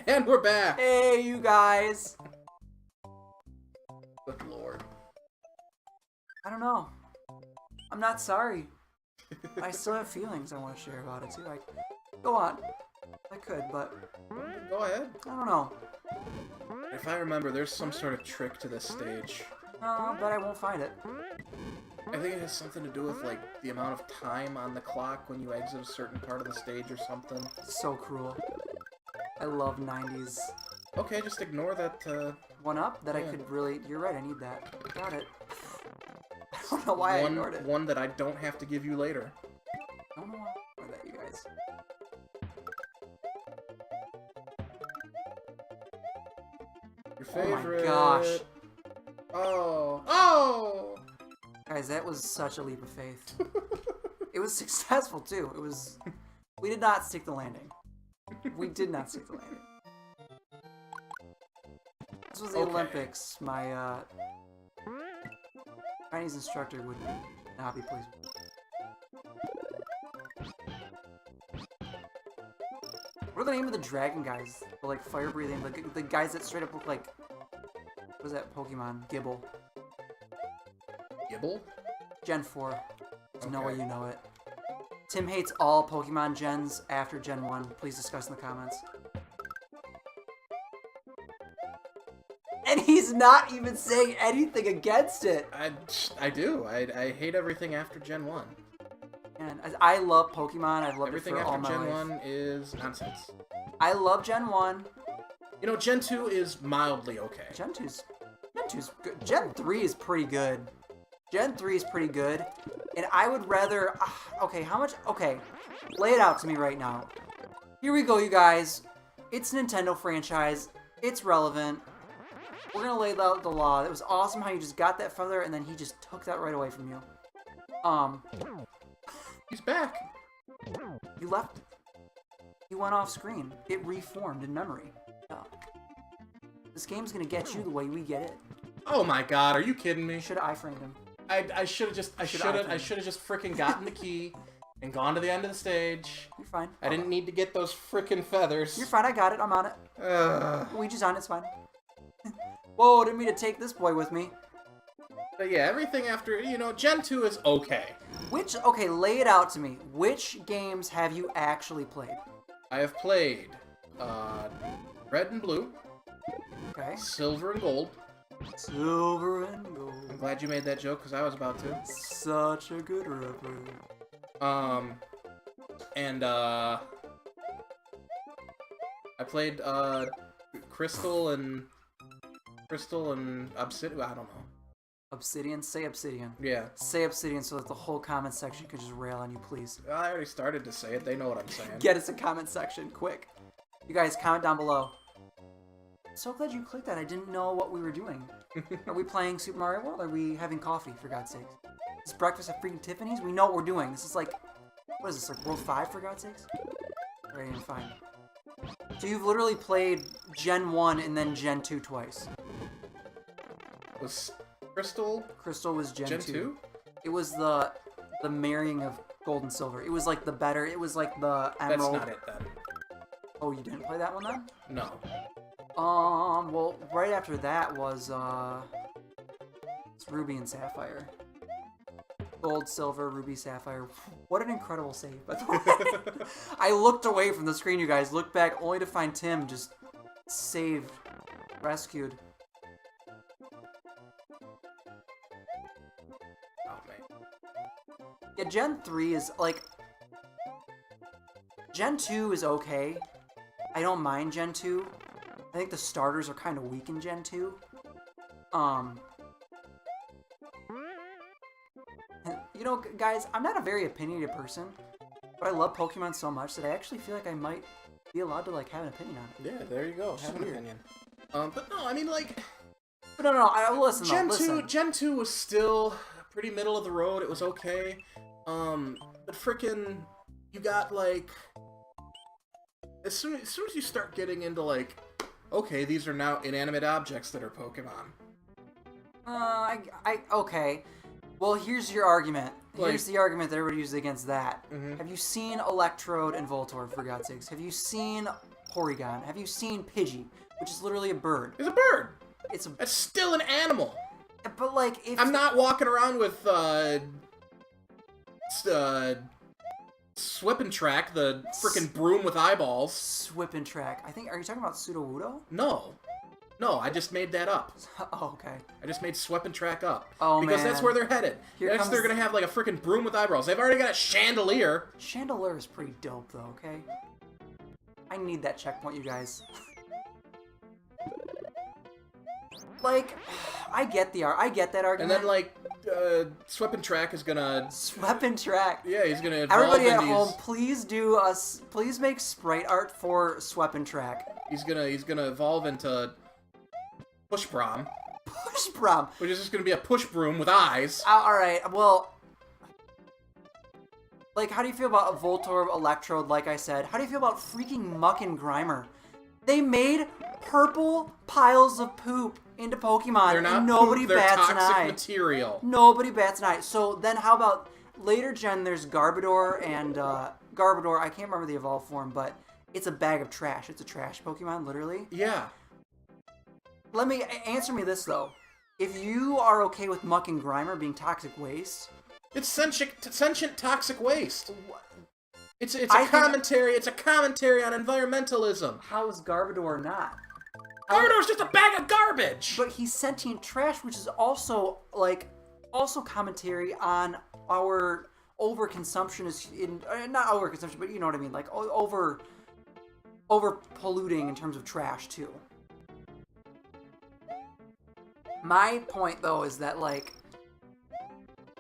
And we're back! Hey, you guys! Good lord. I don't know. I'm not sorry. I still have feelings I want to share about it, too. Go on. I could, but... Go ahead. I don't know. If I remember, there's some sort of trick to this stage. But I won't find it. I think it has something to do with, like, the amount of time on the clock when you exit a certain part of the stage or something. So cruel. I love 90s. Okay, just ignore that, One up that yeah. I could really... You're right, I need that. Got it. I don't know why I ignored it. One that I don't have to give you later. I don't know why I ignored that, you guys. Your favorite. Oh my gosh. Oh! Guys, that was such a leap of faith. It was successful, too. It was... We did not stick the landing. We did not stick the landing. This was the Olympics. My, Chinese instructor would not be pleased. What are the name of the dragon guys? The, like, fire-breathing, the guys that straight up look like... What was that Pokemon? Gibble. Gibble? Gen 4. There's no Okay. way you know it. Tim hates all Pokemon gens after Gen 1. Please discuss in the comments. And he's not even saying anything against it! I do. I hate everything after Gen 1. And I love Pokemon. I've loved Everything it for all after my Gen life. 1 is nonsense. I love Gen 1. You know, Gen 2 is mildly okay. Gen 2's good. Gen 3 is pretty good. Gen 3 is pretty good. And I would rather... okay, how much... Okay, lay it out to me right now. Here we go, you guys. It's a Nintendo franchise. It's relevant. We're gonna lay out the law. It was awesome how you just got that feather and then he just took that right away from you. He's back. You left. You went off screen. It reformed in memory. Yeah. This game's gonna get you the way we get it. Oh my god, are you kidding me? Should have iframed him. I should have just freaking gotten the key and gone to the end of the stage. You're fine. I didn't need to get those freaking feathers. You're fine. I got it. I'm on it. Luigi's on it. It's fine. Whoa! Didn't mean to take this boy with me. But yeah, everything after, you know, Gen 2 is okay. Okay, lay it out to me. Which games have you actually played? I have played Red and Blue, Okay. Silver and Gold. Silver and gold. I'm glad you made that joke because I was about to. Such a good reference. And I played Crystal and Obsidian. I don't know. Obsidian? Say Obsidian. Yeah. Say Obsidian so that the whole comment section could just rail on you, please. I already started to say it. They know what I'm saying. Get us a comment section, quick. You guys, comment down below. So glad you clicked that. I didn't know what we were doing. Are we playing Super Mario World? Or are we having coffee, for God's sakes? Is this breakfast at freaking Tiffany's? We know what we're doing. This is like... What is this, like World 5, for God's sakes? Alright, I'm fine. So you've literally played Gen 1 and then Gen 2 twice. Was Crystal Crystal was Gen 2? It was the marrying of gold and silver. It was like the better... It was like the emerald... That's not it, then. Oh, you didn't play that one, then? No. Well, right after that was, it's Ruby and Sapphire. Gold, silver, ruby, sapphire. What an incredible save, by the way. I looked away from the screen, you guys. Looked back only to find Tim just saved, rescued. Oh, man. Yeah, Gen 3 is, like... Gen 2 is okay. I don't mind Gen 2. I think the starters are kind of weak in Gen 2. You know, guys, I'm not a very opinionated person, but I love Pokemon so much that I actually feel like I might be allowed to, like, have an opinion on it. Yeah, there you go. Have an opinion. But no, I mean, like... But no, listen, listen. Gen 2 was still pretty middle of the road. It was okay. But frickin', you got, like... As soon as you start getting into, like... Okay, these are now inanimate objects that are Pokemon. Okay. Well, here's your argument. Like, here's the argument that everybody uses against that. Mm-hmm. Have you seen Electrode and Voltorb, for God's sakes? Have you seen Porygon? Have you seen Pidgey, which is literally a bird? It's a bird. It's a. It's still an animal. But like, if I'm not walking around with Swip and Track, the freaking broom with eyeballs. Swip and Track. Are you talking about Sudowoodo? No. No, I just made that up. Oh, okay. I just made Swip and Track up. Oh, because man. that's where they're headed. Next, they're going to have like a freaking broom with eyebrows. They've already got a chandelier. Chandelier is pretty dope, though, okay? I need that checkpoint, you guys. Like, I get that argument. And then, like, Swip and Track is gonna... Swip and Track. Yeah, he's gonna evolve. Everybody at home, please make sprite art for Swip and Track. He's gonna evolve into Push Brom. Push Brom. Which is just gonna be a push broom with eyes. Alright, well... Like, how do you feel about Voltorb, Electrode, like I said? How do you feel about freaking Muck and Grimer? They made purple piles of poop into Pokemon, They're not and nobody poop, they're bats an toxic eye. material. Nobody bats an eye. So then how about later gen, there's Garbodor and Garbodor, I can't remember the evolved form, but it's a bag of trash. It's a trash Pokemon, literally. Yeah. Answer me this, though. If you are okay with Muck and Grimer being toxic waste... It's sentient toxic waste. It's a commentary on environmentalism. How is Garbodor not? Garbodor's just a bag of garbage! But he's sentient trash, which is also, commentary on our overconsumption not overconsumption, but you know what I mean, like, over polluting in terms of trash, too. My point, though, is that,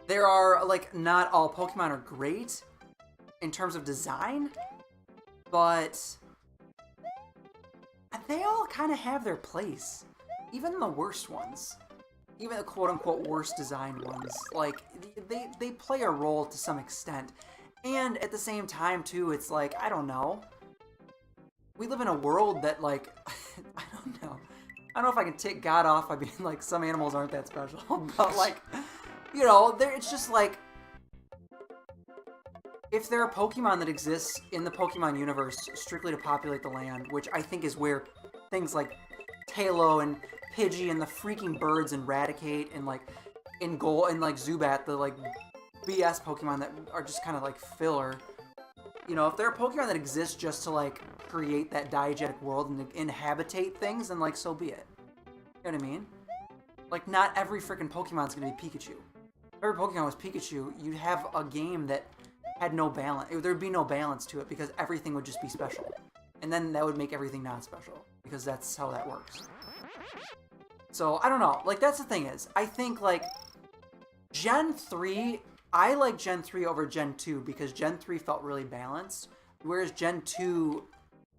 there are, not all Pokemon are great in terms of design, but they all kind of have their place. Even the worst ones. Even the quote-unquote worst designed ones. They play a role to some extent. And at the same time, too, it's I don't know. We live in a world that, I don't know. I don't know if I can take God off by being some animals aren't that special. But, it's just if there are Pokemon that exist in the Pokemon universe strictly to populate the land, which I think is where things like Talo and Pidgey and the freaking birds and Raticate and Zubat, the BS Pokemon that are just kind of filler. If there are Pokemon that exist just to create that diegetic world and inhabitate things, then so be it. You know what I mean? Not every freaking Pokemon's gonna be Pikachu. If every Pokemon was Pikachu, you'd have a game that had no balance. There'd be no balance to it because everything would just be special. And then that would make everything not special because that's how that works. So, I don't know. That's the thing is, I think, Gen 3, I like Gen 3 over Gen 2 because Gen 3 felt really balanced, whereas Gen 2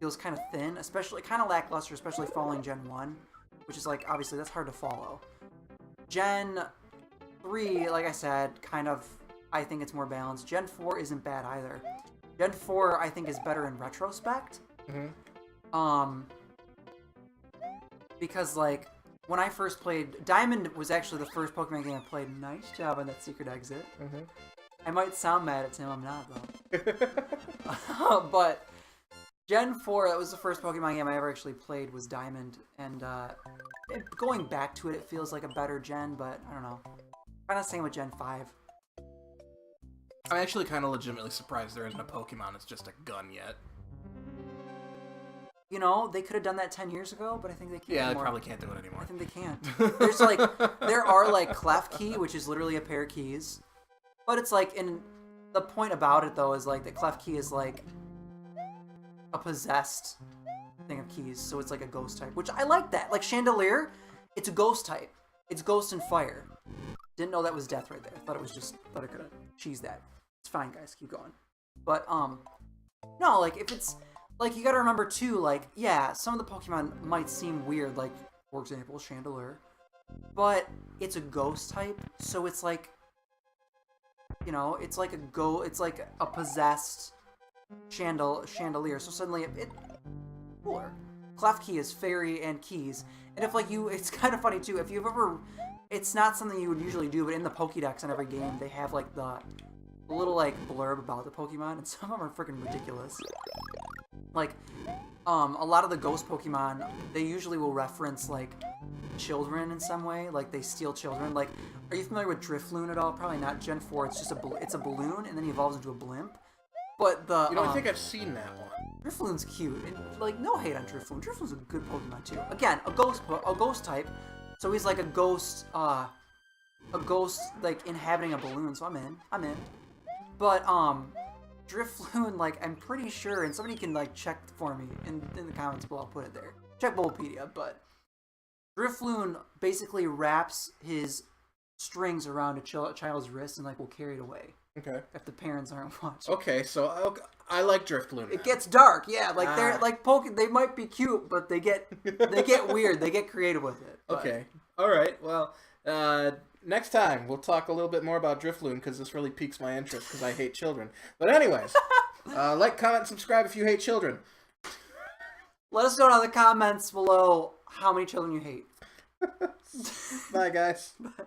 feels kind of thin, especially kind of lackluster, especially following Gen 1, which is, obviously, that's hard to follow. Gen 3, like I said, kind of, I think it's more balanced. Gen 4 isn't bad either. Gen 4, I think, is better in retrospect. Mm-hmm. Because, when I first played... Diamond was actually the first Pokemon game I played. Nice job on that secret exit. Mm-hmm. I might sound mad at Tim. I'm not, though. But Gen 4, that was the first Pokemon game I ever actually played, was Diamond. And going back to it, it feels like a better gen, but I don't know. Kind of same with Gen 5. I'm actually kind of legitimately surprised there isn't a Pokemon that's just a gun yet. They could have done that 10 years ago, but I think they can't anymore. Yeah, they probably can't do it anymore. I think they can't. There's there are Clef Key, which is literally a pair of keys. But it's and the point about it though is the Clef Key is a possessed thing of keys, so it's a ghost type, which I like that. Chandelier, it's a ghost type. It's ghost and fire. Didn't know that was death right there. Thought I could have cheesed that. It's fine, guys. Keep going. But no, if it's you gotta remember too, yeah, some of the Pokemon might seem weird, for example, Chandelier, but it's a ghost type, so it's it's it's a possessed Chandelier, so suddenly it cooler. Clef Key is fairy and keys, and if it's kind of funny too, if you've ever, it's not something you would usually do, but in the Pokédex in every game, they have the little blurb about the Pokemon, and some of them are freaking ridiculous. Like, a lot of the ghost Pokemon, they usually will reference, like, children in some way. Like, they steal children. Like, are you familiar with Drifloon at all? Probably not. Gen 4, it's just it's a balloon, and then he evolves into a blimp. But the... You know, I think I've seen that one. Drifloon's cute. And, like, no hate on Drifloon. Drifloon's a good Pokemon, too. Again, a ghost type. So he's like a ghost, like, inhabiting a balloon. So I'm in. But, Drifloon, like, I'm pretty sure, and somebody can, like, check for me in the comments below, I'll put it there. Check Bulbapedia, but Drifloon basically wraps his strings around a child's wrist and, like, will carry it away. Okay. If the parents aren't watching. Okay, so I like Drifloon. It gets dark, yeah. Like, they're, like, they might be cute, but they get weird. They get creative with it. But. Okay. Alright, well, next time, we'll talk a little bit more about Drifloon, because this really piques my interest, because I hate children. But anyways, like, comment, and subscribe if you hate children. Let us know in the comments below how many children you hate. Bye, guys. Bye.